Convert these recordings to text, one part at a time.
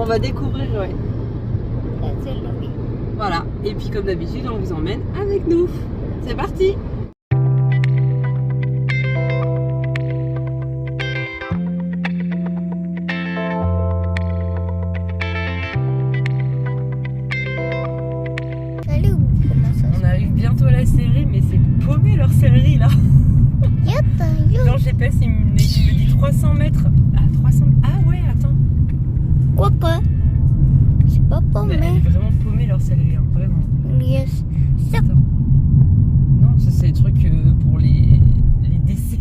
on va découvrir, ouais. Celle-là, oui. Voilà, et puis comme d'habitude, on vous emmène avec nous. C'est parti! Allez, où comment ça On arrive bientôt à la sellerie, mais c'est paumé leur sellerie là. Dans le GPS, il me dit 300 mètres. Ah, 300. Ah ouais, attends. Quoi pas? C'est pas Mais paumé. elle est vraiment paumée leur sellerie, hein, vraiment. Yes. Ça. Attends. Non, ça c'est le truc pour les décès.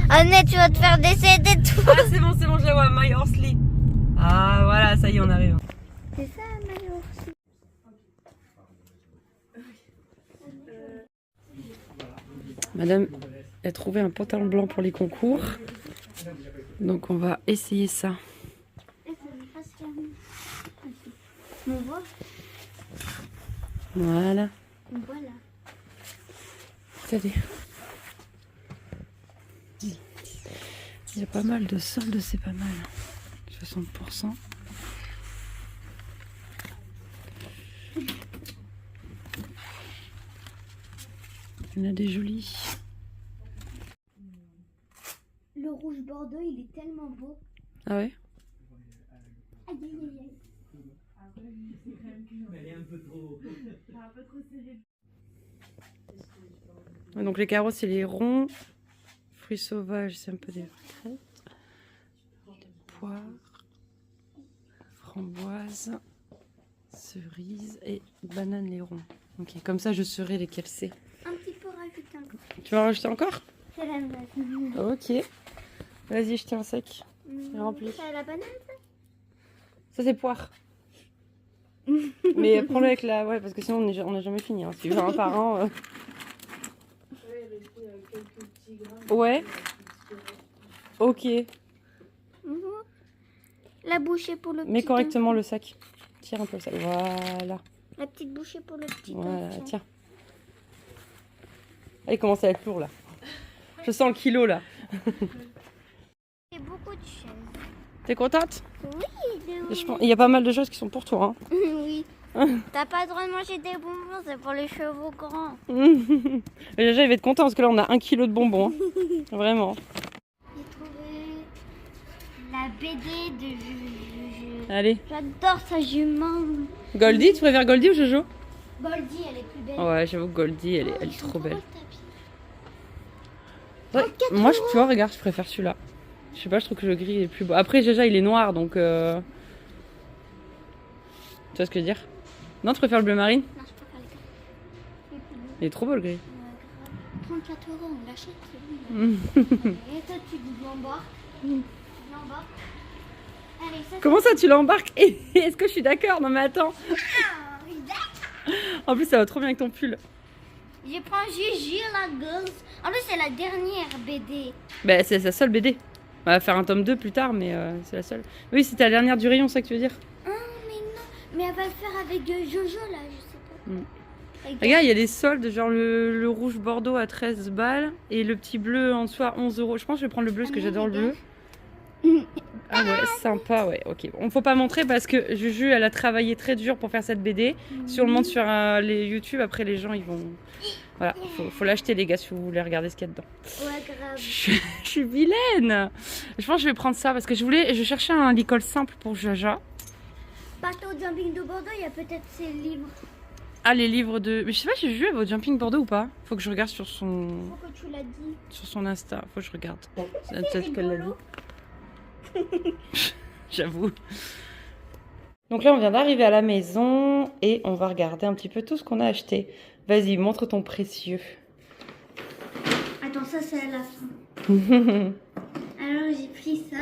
Annette, tu vas te faire décéder tout. Ah, c'est bon, je la vois, My Horsley. Ah, voilà, ça y est, on arrive. C'est ça, Mario. Madame a trouvé un pantalon blanc pour les concours. Donc on va essayer ça. On voit. Voilà. On voit là. Attendez. Il y a pas mal de soldes, c'est pas mal. 60%. Il y en a des jolis. Le rouge bordeaux, il est tellement beau. Ah ouais? Aïe, aïe, aïe, aïe. Ouais, donc les carreaux, c'est les ronds. Fruits sauvages, c'est un peu des retraites. Des poires. Framboises. Cerises et bananes les ronds. Ok, comme ça je saurai lesquels c'est. Un petit peu rajouter encore. Tu vas en rajouter encore? C'est la base. Ok. Vas-y, je tiens un sec. Rempli. C'est la banane, ça? Ça c'est poire. Mais prends-le avec la... Ouais, parce que sinon on n'a jamais fini. Hein. Si tu veux un par un... Ouais. Ok. La bouchée pour le petit. Mets correctement le sac. Tire un peu le sac. Voilà. La petite bouchée pour le petit. Voilà, enfant. tiens. Ah, il commence à être lourd là. Je sens le kilo là. C'est beaucoup de chaises. T'es contente? Oui, Je pense... Il y a pas mal de choses qui sont pour toi. Hein. oui. T'as pas le droit de manger des bonbons, c'est pour les chevaux grands. Et déjà, il va être content parce que là, on a 1 kilo de bonbons. Hein. Vraiment. J'ai trouvé la BD de Juju. Allez. J'adore sa jument. Goldie, tu préfères Goldie ou Jojo? Goldie, elle est plus belle. Ouais, j'avoue que Goldie, elle est trop belle. Ouais, Ouais, moi, tu vois, regarde, je préfère celui-là. Je sais pas, je trouve que le gris est plus beau. Après, déjà, il est noir, donc... Tu vois ce que je veux dire? Non, tu préfères le bleu marine? Non, je préfère les gars. Il est trop beau, le gris. 34 €, on l'achète, c'est bon. Et toi, tu l'embarques. L'embarques. Allez, ça, Comment ça, tu l'embarques? Est-ce que je suis d'accord? Non, mais attends. En plus, ça va trop bien avec ton pull. je prends Gigi, la gosse. En plus, c'est la dernière BD. Bah, c'est sa seule BD. On va faire un tome 2 plus tard, mais c'est la seule. Oui, c'était la dernière du rayon, c'est ça que tu veux dire? Ah, mais non. Mais elle va le faire avec Jojo, là, je sais pas. Avec Regarde, il y a des soldes, genre le rouge bordeaux à 13 balles et le petit bleu en dessous à 11 €. Je pense que je vais prendre le bleu parce que j'adore le bleu. Ah ouais, sympa, ouais, ok. Bon, faut pas montrer parce que Juju, elle a travaillé très dur pour faire cette BD. Si on le montre sur les YouTube, après les gens, ils vont... Voilà, faut l'acheter les gars si vous voulez regarder ce qu'il y a dedans. Ouais, grave. Je suis vilaine. Je pense que je vais prendre ça parce que je cherchais un licol simple pour Jaja. Partout au jumping de Bordeaux, il y a peut-être ces livres. Ah, les livres de... Mais je sais pas si Juju elle va au Jumping Bordeaux ou pas. Faut que je regarde sur son... Pourquoi tu l'as dit? Sur son Insta, faut que je regarde. C'est peut-être qu'elle l'a dit. J'avoue. Donc là, on vient d'arriver à la maison et on va regarder un petit peu tout ce qu'on a acheté. Vas-y, montre ton précieux. Attends, ça c'est à la fin. Alors j'ai pris ça,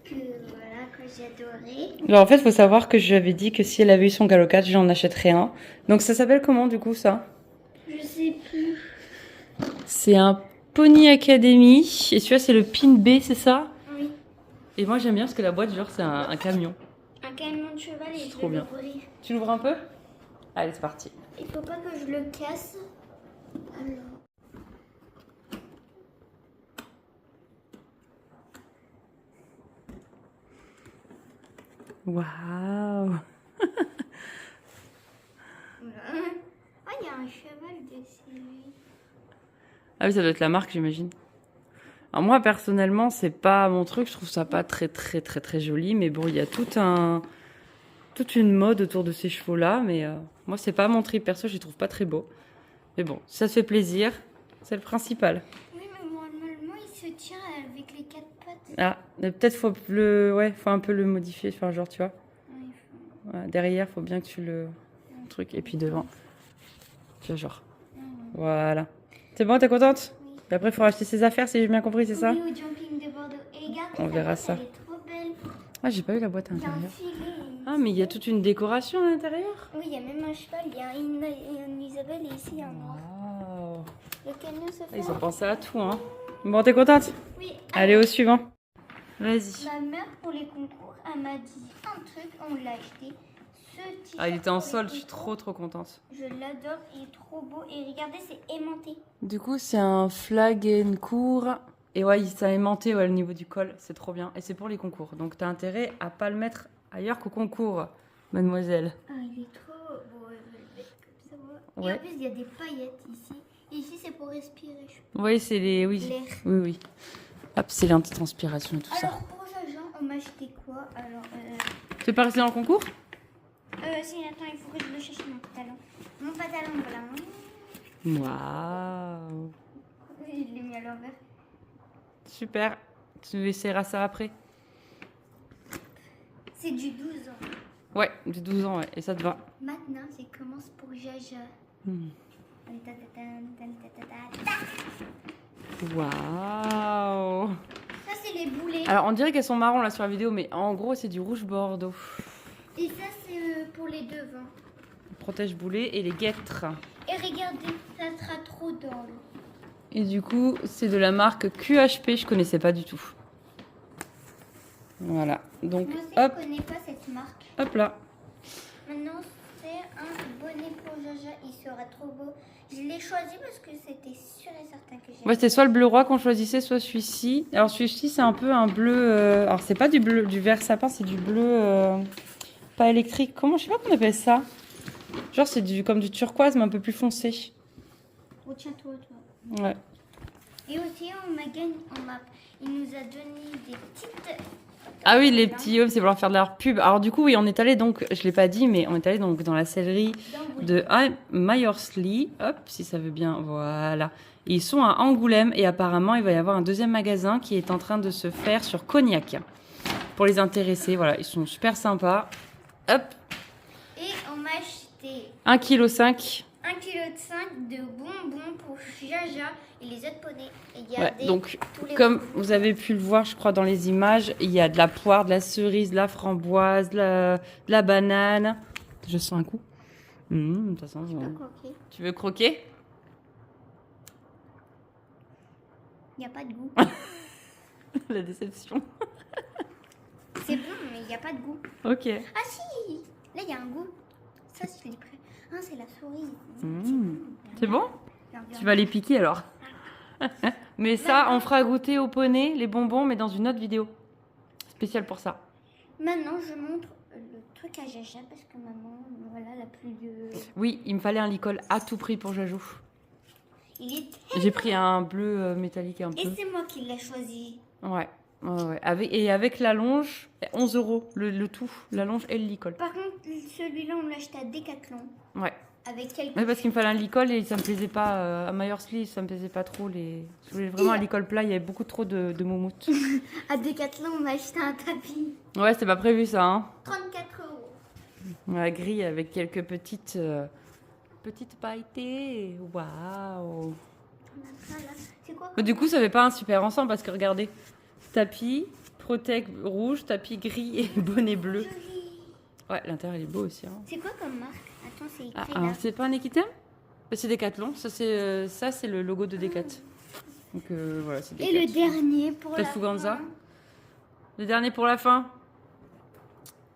que voilà, que j'ai adoré. Alors en fait, il faut savoir que j'avais dit que si elle avait eu son Gallo4, j'en achèterais un. Donc ça s'appelle comment du coup ça? Je sais plus. C'est un Pony Academy. Et celui-là, c'est le Pin B, c'est ça? Oui. Et moi, j'aime bien parce que la boîte, genre, c'est un camion. Un camion de cheval et je Trop vais bien. l'ouvrir. Tu l'ouvres un peu? Allez, c'est parti. Il faut pas que je le casse. Alors. Waouh. Ah, il y a un cheval dessus. Ah oui, ça doit être la marque, j'imagine. Alors moi, personnellement, c'est pas mon truc. Je trouve ça pas très joli. Mais bon, il y a toute une mode autour de ces chevaux-là. Mais moi, c'est pas mon trip. Perso, je les trouve pas très beaux. Mais bon, si ça te fait plaisir, c'est le principal. Oui, mais normalement, il se tient avec les 4 pattes. Ah, mais peut-être faut faut un peu le modifier. Enfin, genre, tu vois. Oui, Ouais, derrière, faut bien que tu le truc. Et puis devant, tu vois, genre. Voilà. C'est bon, t'es contente? Oui. Et après, il faut racheter ses affaires, si j'ai bien compris, c'est ça? Oui, au jumping de Bordeaux. Et regarde, On verra boîte, ça. Elle est trop belle. Ah, j'ai pas eu la boîte à Il y a un l'intérieur. filet. Ah, mais il y a toute une décoration à l'intérieur. Oui, il y a même un cheval. Il y a une Isabelle et ici, il y a un noir. Wow. Le camion se fait. Ils ont pensé à tout, hein. Bon, t'es contente? Oui. Allez, au suivant. Vas-y. Ma mère, pour les concours, elle m'a dit un truc, on l'a acheté. Ce t-shirt Ah, il était en pour les solde, je suis concours, trop contente. Je l'adore, il est trop beau. Et regardez, c'est aimanté. Du coup, c'est un flag and court. Et ouais, ça a aimanté au niveau du col, c'est trop bien. Et c'est pour les concours. Donc, t'as intérêt à pas le mettre ailleurs qu'au concours, mademoiselle. Ah, il est trop beau. Je vais le mettre comme ça. Et Ouais. en plus, il y a des paillettes ici. Et ici, c'est pour respirer. Oui, c'est les. Oui. L'air. Oui. Hop, c'est l'antitranspiration et tout ça. Alors, pour Jaja, on m'a acheté quoi? Alors, Tu es pas resté dans le concours? si, attends, il faut que je le cherche mon pantalon. Mon pantalon, voilà. Waouh. Je l'ai mis à l'envers. Super. Tu essaieras ça après? C'est du 12 ans. Ouais, j'ai 12 ans, ouais. Et ça te va? Maintenant, c'est commence pour Jaja. Hmm. Ta, ta, ta, ta, ta, ta, ta. Waouh. Ça, c'est les boulets. Alors, on dirait qu'elles sont marron là sur la vidéo, mais en gros, c'est du rouge bordeaux. Et ça, c'est pour les devants. Protège boulet et les guêtres. Et regardez, ça sera trop drôle. Et du coup, c'est de la marque QHP, je connaissais pas du tout. Voilà. Donc, Moi aussi, hop, je connais pas cette marque. hop là. Maintenant, c'est un bonnet pour Jaja. Il sera trop beau. Je l'ai choisi parce que c'était sûr et certain que j'aimais. Ouais, c'était soit le bleu roi qu'on choisissait, soit celui-ci. Alors, celui-ci, c'est un peu un bleu. Alors, c'est pas du bleu, du vert sapin, c'est du bleu pas électrique. Comment, je sais pas comment on appelle ça. Genre, c'est comme du turquoise, mais un peu plus foncé. Oh, tiens-toi, toi. Ouais. Et aussi, il nous a donné des petites. Ah oui, les petits hommes, c'est pour leur faire de leur pub. Alors du coup, oui, on est allé donc, je l'ai pas dit, mais on est allé donc dans la sellerie de Myersli. Hop, si ça veut bien, voilà. Ils sont à Angoulême et apparemment, il va y avoir un deuxième magasin qui est en train de se faire sur Cognac. Pour les intéressés, voilà, ils sont super sympas. Hop, Et on m'a acheté 1,5 kg. 1,5 kg de bonbons pour Jaja et les autres poneys. Et Ouais, regardez donc, tous les comme bonbons. vous avez pu le voir, je crois, dans les images, il y a de la poire, de la cerise, de la framboise, de la banane. Je sens un coup. Ça sent Je bon. peux croquer. Tu veux croquer? Il n'y a pas de goût. La déception. C'est bon, mais il n'y a pas de goût. Ok. Ah si, là il y a un goût. Ça, je l'ai pris. Ah, c'est la souris. C'est bon? Regarde. Tu vas les piquer alors. Mais ça, on fera goûter au poney les bonbons, mais dans une autre vidéo. Spéciale pour ça. Maintenant, je montre le truc à Jaja parce que maman, voilà, la plus de... Oui, il me fallait un licol à tout prix pour Jajou. Il est... J'ai pris un bleu métallique un Et peu. c'est moi qui l'ai choisi. Ouais. Ouais. Avec la longe, 11 €, le tout, la longe et le licol. Par contre, celui-là, on l'a acheté à Decathlon. Ouais. Avec quelques... Mais parce qu'il me fallait un licol et ça me plaisait pas. À Myersli, ça me plaisait pas trop. Je voulais vraiment un licol plat, il y avait beaucoup trop de moumoutes. À Decathlon, on m'a acheté un tapis. Ouais, c'était pas prévu ça, hein. 34 €. Ouais, gris avec quelques petites pailletées. Waouh. Voilà. C'est quoi Mais du coup, ça fait pas un super ensemble parce que regardez, tapis, protect rouge, tapis gris et bonnet bleu. joli. Ouais, l'intérieur il est beau aussi. Hein. C'est quoi comme marque? Attends, c'est écrit Ah, là. c'est pas un Equitem? C'est Decathlon. Ça c'est le logo de Decat. Donc voilà, c'est Decat. Et le dernier pour T'as la Fuganza? fin. Le dernier pour la fin.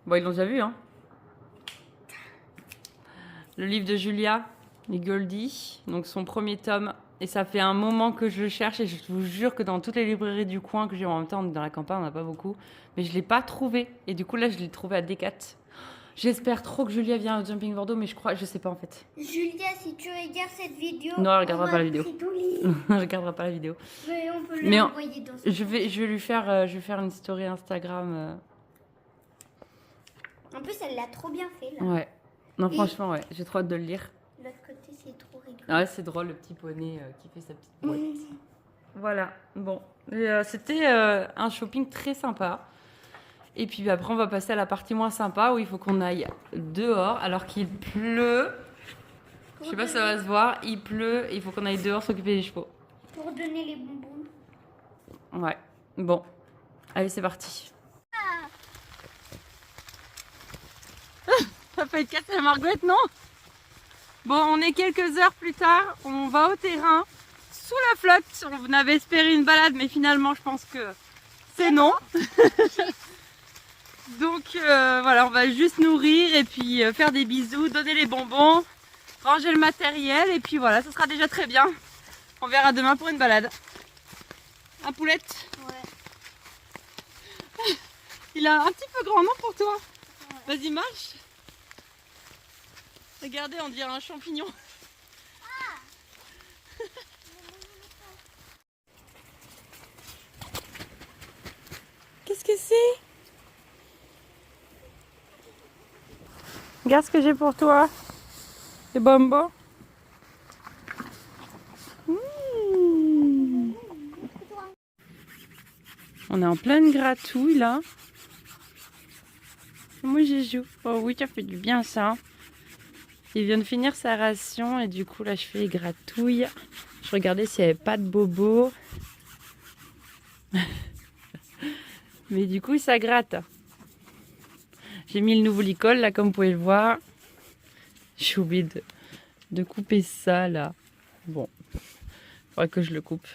Bon, ils l'ont déjà vu, hein. Le livre de Julia, les Goldie. Donc son premier tome Et ça fait un moment que je le cherche et je vous jure que dans toutes les librairies du coin que j'ai en même temps, dans la campagne, on n'a pas beaucoup. Mais je ne l'ai pas trouvé. Et du coup, là, je l'ai trouvé à Decat. J'espère trop que Julia vient au Jumping Bordeaux, mais je sais pas en fait. Julia, si tu regardes cette vidéo, non, elle regardera pas la vidéo. Elle regardera pas la vidéo. Mais on peut lui envoyer dans je vais lui faire, une story Instagram. En plus, elle l'a trop bien fait là. Ouais. Non, franchement, ouais. J'ai trop hâte de le lire. L'autre côté, c'est trop rigolo. Ouais, c'est drôle, le petit poney qui fait sa petite boîte. Voilà. Bon. C'était un shopping très sympa. Et puis après, on va passer à la partie moins sympa où il faut qu'on aille dehors alors qu'il pleut. Je sais pas si ça va se voir. Il pleut et il faut qu'on aille dehors s'occuper des chevaux. Pour donner les bonbons. Ouais. Bon. Allez, c'est parti. Ça fait casser la Margouette, non? Bon, on est quelques heures plus tard. On va au terrain sous la flotte. On avait espéré une balade, mais finalement, je pense que c'est non. Donc voilà, on va juste nourrir et puis faire des bisous, donner les bonbons, ranger le matériel et puis voilà, ça sera déjà très bien. On verra demain pour une balade. Un poulette? Ouais. Il a un petit peu grand, non, pour toi? Ouais. Vas-y, marche. Regardez, on dirait un champignon. Ah. Qu'est-ce que c'est? Regarde ce que j'ai pour toi. Des bonbons. On est en pleine gratouille là. Moi j'y joue. Oh oui, ça fait du bien ça. Il vient de finir sa ration et du coup là je fais les gratouilles. Je regardais s'il n'y avait pas de bobos. Mais du coup ça gratte. J'ai mis le nouveau licol là comme vous pouvez le voir. J'ai oublié de couper ça là. Bon, il faudrait que je le coupe.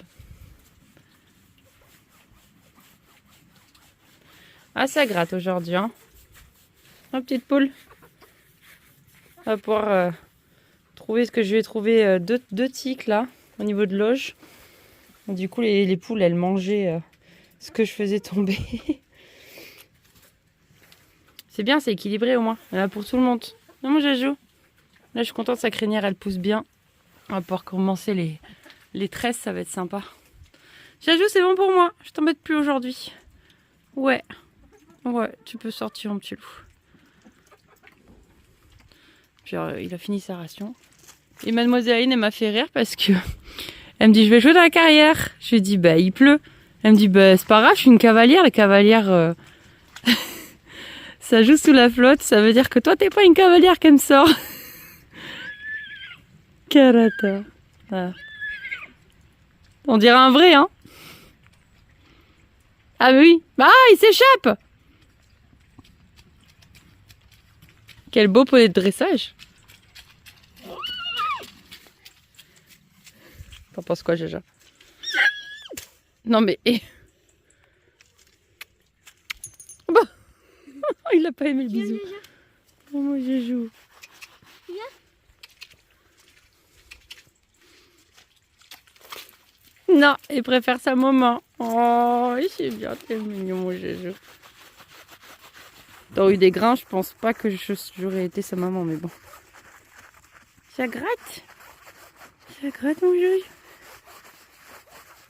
Ah, ça gratte aujourd'hui, hein. Ma petite poule. On va pouvoir trouver ce que je vais trouver deux tiques là, au niveau de loge. Et du coup, les poules, elles mangeaient ce que je faisais tomber. C'est bien, c'est équilibré au moins. Il y en a pour tout le monde. Non, mon Jajou. Là, je suis contente, sa crinière, elle pousse bien. On va pouvoir commencer les tresses, ça va être sympa. Jajou, c'est bon pour moi. Je t'embête plus aujourd'hui. Ouais. Ouais, tu peux sortir, mon petit loup. Puis, il a fini sa ration. Et mademoiselle Aline, elle m'a fait rire parce que elle me dit, je vais jouer dans la carrière. Je lui ai dit, bah, il pleut. Elle me dit, bah, c'est pas grave, je suis une cavalière. La cavalière, ça joue sous la flotte. Ça veut dire que toi, t'es pas une cavalière qui me sort. Karata. Ah. On dirait un vrai, hein? Ah, mais oui. Ah, il s'échappe! Quel beau poney de dressage. T'en penses quoi, Jaja? Non mais... Oh bah. Il a pas aimé le bisou. Oh moi je joue. Non, il préfère sa maman. Oh, c'est bien, c'est mignon mon Jéjou. T'aurais eu des grains, je pense pas que j'aurais été sa maman, mais bon. Ça gratte. Ça gratte mon Jéjou.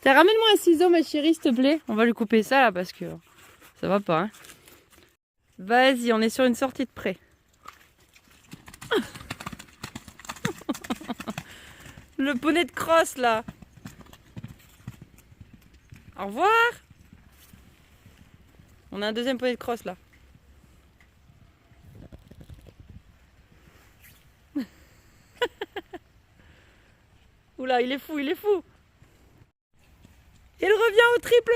Ramène-moi un ciseau ma chérie s'il te plaît. On va lui couper ça là parce que ça va pas. Hein. Vas-y, on est sur une sortie de près. Le poney de crosse là. Au revoir. On a un deuxième poney de crosse là. Oula, il est fou, il est fou. Il revient au triple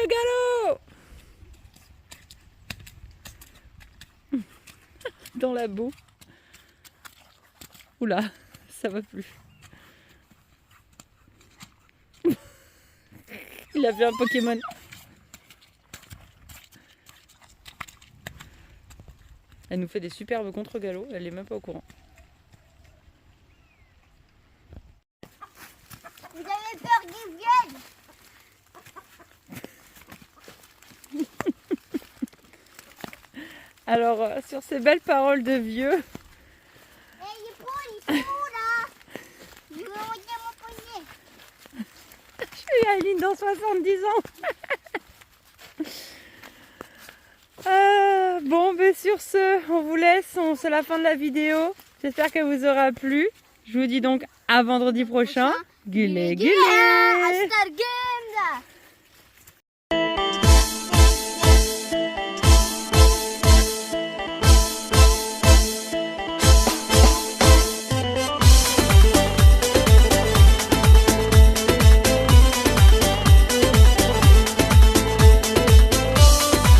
galop. Dans la boue. Oula, ça va plus. Il a vu un Pokémon. Elle nous fait des superbes contre-galops, elle est même pas au courant. Vous avez peur Alors, sur ces belles paroles de vieux, il est là. Je vais monter mon poignet. je suis Aline dans 70 ans. Bon, ben sur ce, on vous laisse. C'est la fin de la vidéo. J'espère qu'elle vous aura plu. Je vous dis donc à vendredi prochain. Gulé, gulé. Hasta el game.